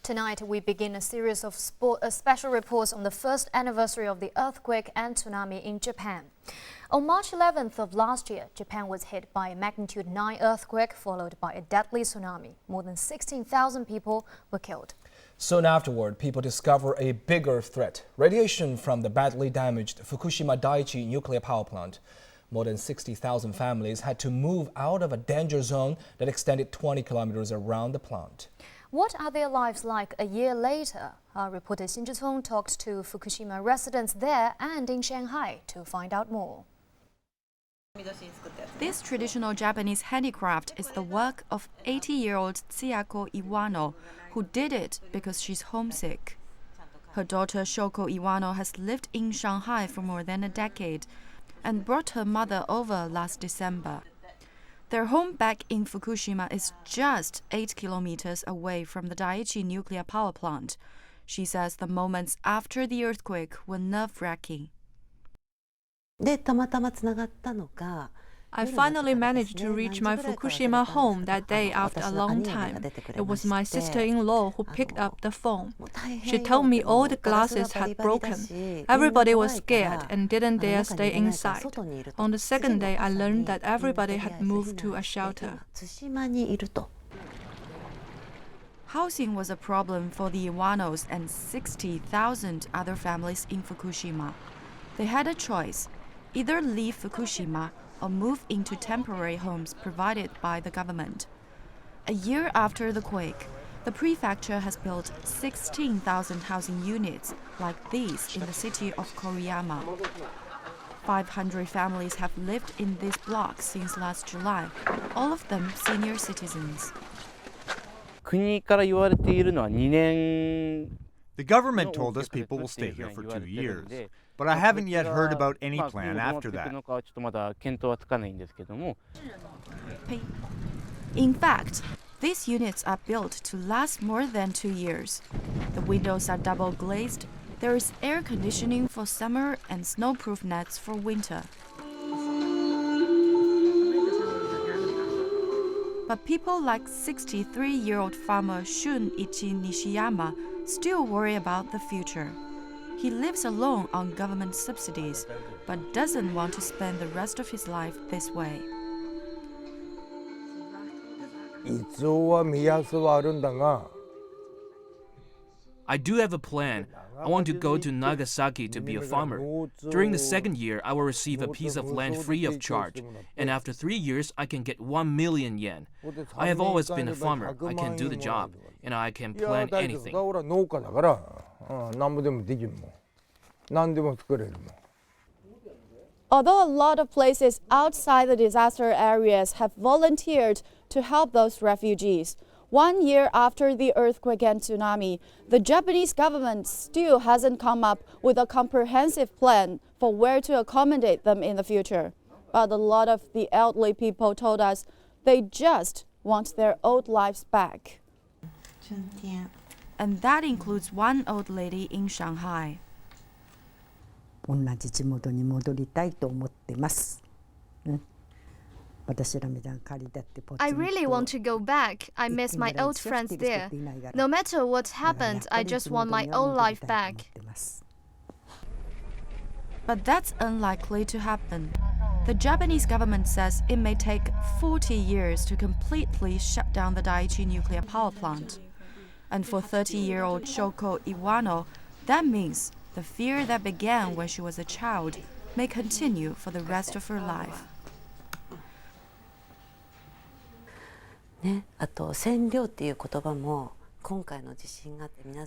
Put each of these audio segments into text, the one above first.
Tonight, we begin a series of special reports on the first anniversary of the earthquake and tsunami in Japan. On March 11th of last year, Japan was hit by a magnitude 9 earthquake followed by a deadly tsunami. More than 16,000 people were killed. Soon afterward, people discover a bigger threat: radiation from the badly damaged Fukushima Daiichi nuclear power plant. More than 60,000 families had to move out of a danger zone that extended 20 kilometers around the plant. What are their lives like a year later? Our reporter Xin Zhitong talked to Fukushima residents there and in Shanghai to find out more. This traditional Japanese handicraft is the work of 80-year-old Tsuyako Iwano, who did it because she's homesick. Her daughter Shoko Iwano has lived in Shanghai for more than a decade and brought her mother over last December. Their home back in Fukushima is just 8 kilometers away from the Daiichi nuclear power plant. She says the moments after the earthquake were nerve-wracking. I finally managed to reach my Fukushima home that day after a long time. It was my sister-in-law who picked up the phone. She told me all the glasses had broken. Everybody was scared and didn't dare stay inside. On the second day, I learned that everybody had moved to a shelter. Housing was a problem for the Iwanos and 60,000 other families in Fukushima. They had a choice: either leave Fukushima or move into temporary homes provided by the government. A year after the quake, the prefecture has built 16,000 housing units like these in the city of Koriyama. 500 families have lived in this block since last July, all of them senior citizens. The government told us people will stay here for 2 years, but I haven't yet heard about any plan after that. In fact, these units are built to last more than 2 years. The windows are double glazed, there is air conditioning for summer and snowproof nets for winter. But people like 63-year-old farmer Shunichi Nishiyama still worry about the future. He lives alone on government subsidies, but doesn't want to spend the rest of his life this way. I do have a plan. I want to go to Nagasaki to be a farmer. During the second year, I will receive a piece of land free of charge. And after 3 years, I can get 1 million yen. I have always been a farmer. I can do the job, and I can plant anything. Although a lot of places outside the disaster areas have volunteered to help those refugees, 1 year after the earthquake and tsunami, the Japanese government still hasn't come up with a comprehensive plan for where to accommodate them in the future. But a lot of the elderly people told us they just want their old lives back. And that includes one old lady in Shanghai. I really want to go back. I miss my old friends there. No matter what happened, I just want my old life back. But that's unlikely to happen. The Japanese government says it may take 40 years to completely shut down the Daiichi nuclear power plant. And for 30-year-old Shoko Iwano, that means the fear that began when she was a child may continue for the rest of her life.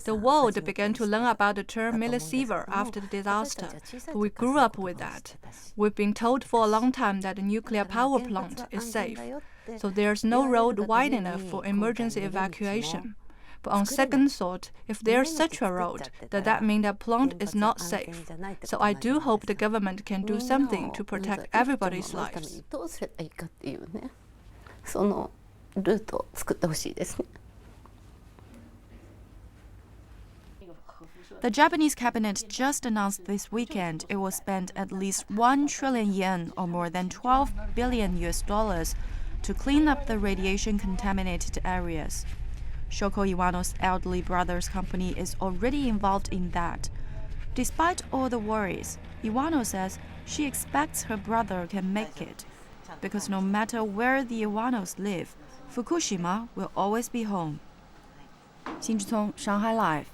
The world began to learn about the term millisievert after the disaster. We grew up with that. We've been told for a long time that the nuclear power plant is safe, so there's no road wide enough for emergency evacuation. But on second thought, if there's such a road, does that mean that plant is not safe? So I do hope the government can do something to protect everybody's lives. The Japanese cabinet just announced this weekend it will spend at least 1 trillion yen or more than $12 billion to clean up the radiation-contaminated areas. Shoko Iwano's elderly brother's company is already involved in that. Despite all the worries, Iwano says she expects her brother can make it, because no matter where the Iwanos live, Fukushima will always be home. 新之聪 Shanghai Live